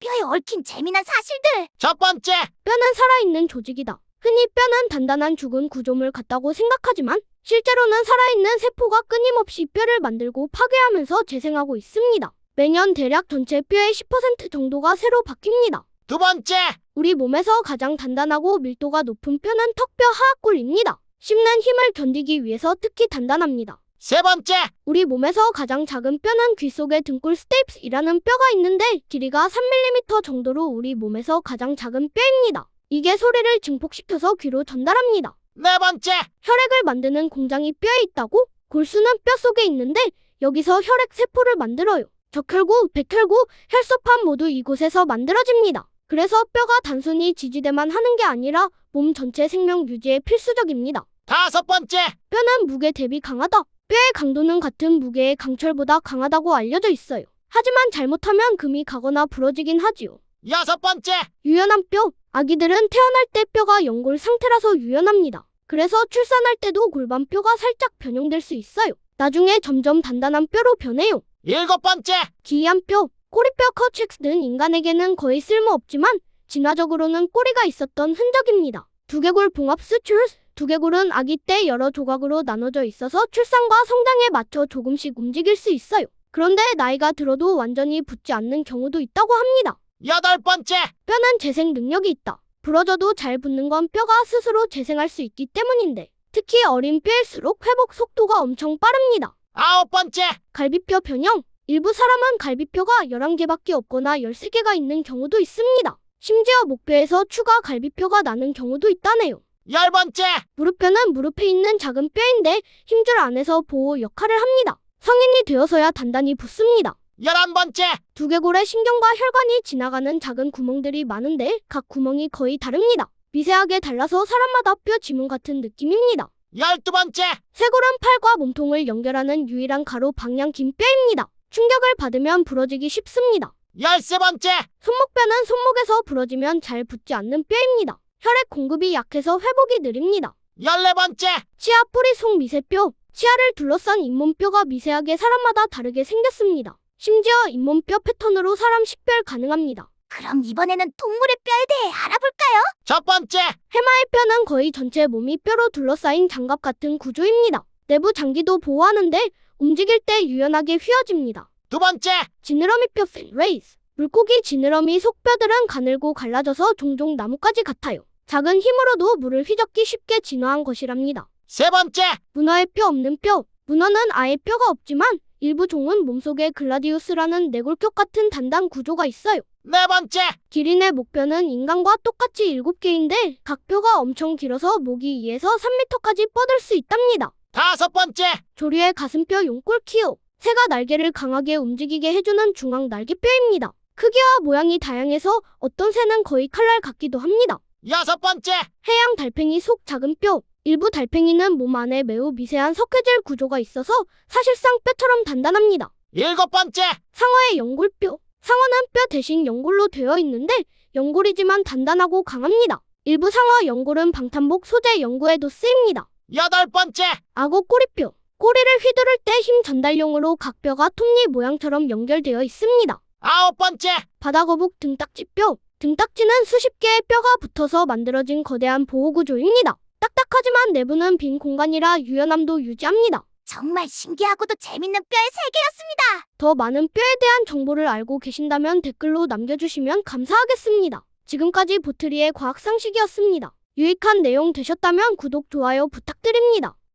뼈에 얽힌 재미난 사실들. 첫 번째, 뼈는 살아있는 조직이다. 흔히 뼈는 단단한 죽은 구조물 같다고 생각하지만 실제로는 살아있는 세포가 끊임없이 뼈를 만들고 파괴하면서 재생하고 있습니다. 매년 대략 전체 뼈의 10% 정도가 새로 바뀝니다. 두 번째, 우리 몸에서 가장 단단하고 밀도가 높은 뼈는 턱뼈 하악골입니다. 씹는 힘을 견디기 위해서 특히 단단합니다. 세 번째, 우리 몸에서 가장 작은 뼈는 귀 속에 등골 스테이프스이라는 뼈가 있는데 길이가 3mm 정도로 우리 몸에서 가장 작은 뼈입니다. 이게 소리를 증폭시켜서 귀로 전달합니다. 네 번째, 혈액을 만드는 공장이 뼈에 있다고? 골수는 뼈 속에 있는데 여기서 혈액 세포를 만들어요. 적혈구, 백혈구, 혈소판 모두 이곳에서 만들어집니다. 그래서 뼈가 단순히 지지대만 하는 게 아니라 몸 전체 생명 유지에 필수적입니다. 다섯 번째, 뼈는 무게 대비 강하다. 뼈의 강도는 같은 무게의 강철보다 강하다고 알려져 있어요. 하지만 잘못하면 금이 가거나 부러지긴 하지요. 여섯 번째, 유연한 뼈. 아기들은 태어날 때 뼈가 연골 상태라서 유연합니다. 그래서 출산할 때도 골반뼈가 살짝 변형될 수 있어요. 나중에 점점 단단한 뼈로 변해요. 일곱 번째, 기이한 뼈. 꼬리뼈 커트릭스는 인간에게는 거의 쓸모없지만 진화적으로는 꼬리가 있었던 흔적입니다. 두개골 봉합 수추르스. 두개골은 아기 때 여러 조각으로 나눠져 있어서 출산과 성장에 맞춰 조금씩 움직일 수 있어요. 그런데 나이가 들어도 완전히 붙지 않는 경우도 있다고 합니다. 여덟 번째, 뼈는 재생 능력이 있다. 부러져도 잘 붙는 건 뼈가 스스로 재생할 수 있기 때문인데 특히 어린 뼈일수록 회복 속도가 엄청 빠릅니다. 아홉 번째, 갈비뼈 변형. 일부 사람은 갈비뼈가 11개밖에 없거나 13개가 있는 경우도 있습니다. 심지어 목뼈에서 추가 갈비뼈가 나는 경우도 있다네요. 열 번째, 무릎뼈는 무릎에 있는 작은 뼈인데 힘줄 안에서 보호 역할을 합니다. 성인이 되어서야 단단히 붙습니다. 열한 번째, 두개골에 신경과 혈관이 지나가는 작은 구멍들이 많은데 각 구멍이 거의 다릅니다. 미세하게 달라서 사람마다 뼈 지문 같은 느낌입니다. 열두 번째, 쇄골은 팔과 몸통을 연결하는 유일한 가로 방향 긴 뼈입니다. 충격을 받으면 부러지기 쉽습니다. 열세 번째, 손목뼈는 손목에서 부러지면 잘 붙지 않는 뼈입니다. 혈액 공급이 약해서 회복이 느립니다. 열네 번째, 치아 뿌리 속 미세뼈. 치아를 둘러싼 잇몸뼈가 미세하게 사람마다 다르게 생겼습니다. 심지어 잇몸뼈 패턴으로 사람 식별 가능합니다. 그럼 이번에는 동물의 뼈에 대해 알아볼까요? 첫 번째, 해마의 뼈는 거의 전체 몸이 뼈로 둘러싸인 장갑 같은 구조입니다. 내부 장기도 보호하는데 움직일 때 유연하게 휘어집니다. 두 번째, 지느러미뼈 핀레이스. 물고기 지느러미 속뼈들은 가늘고 갈라져서 종종 나뭇가지 같아요. 작은 힘으로도 물을 휘젓기 쉽게 진화한 것이랍니다. 세 번째, 문어의 뼈 없는 뼈. 문어는 아예 뼈가 없지만 일부 종은 몸속에 글라디우스라는 내골격 같은 단단 구조가 있어요. 네 번째, 기린의 목뼈는 인간과 똑같이 7개인데 각 뼈가 엄청 길어서 목이 2에서 3m까지 뻗을 수 있답니다. 다섯 번째, 조류의 가슴뼈 용골키오. 새가 날개를 강하게 움직이게 해주는 중앙 날개뼈입니다. 크기와 모양이 다양해서 어떤 새는 거의 칼날 같기도 합니다. 여섯 번째, 해양 달팽이 속 작은 뼈. 일부 달팽이는 몸 안에 매우 미세한 석회질 구조가 있어서 사실상 뼈처럼 단단합니다. 일곱 번째, 상어의 연골뼈. 상어는 뼈 대신 연골로 되어 있는데 연골이지만 단단하고 강합니다. 일부 상어 연골은 방탄복 소재 연구에도 쓰입니다. 여덟 번째, 악어 꼬리뼈. 꼬리를 휘두를 때 힘 전달용으로 각 뼈가 톱니 모양처럼 연결되어 있습니다. 아홉 번째, 바다거북 등딱지뼈. 등딱지는 수십 개의 뼈가 붙어서 만들어진 거대한 보호구조입니다. 딱딱하지만 내부는 빈 공간이라 유연함도 유지합니다. 정말 신기하고도 재밌는 뼈의 세계였습니다. 더 많은 뼈에 대한 정보를 알고 계신다면 댓글로 남겨주시면 감사하겠습니다. 지금까지 보트리의 과학상식이었습니다. 유익한 내용 되셨다면 구독, 좋아요 부탁드립니다.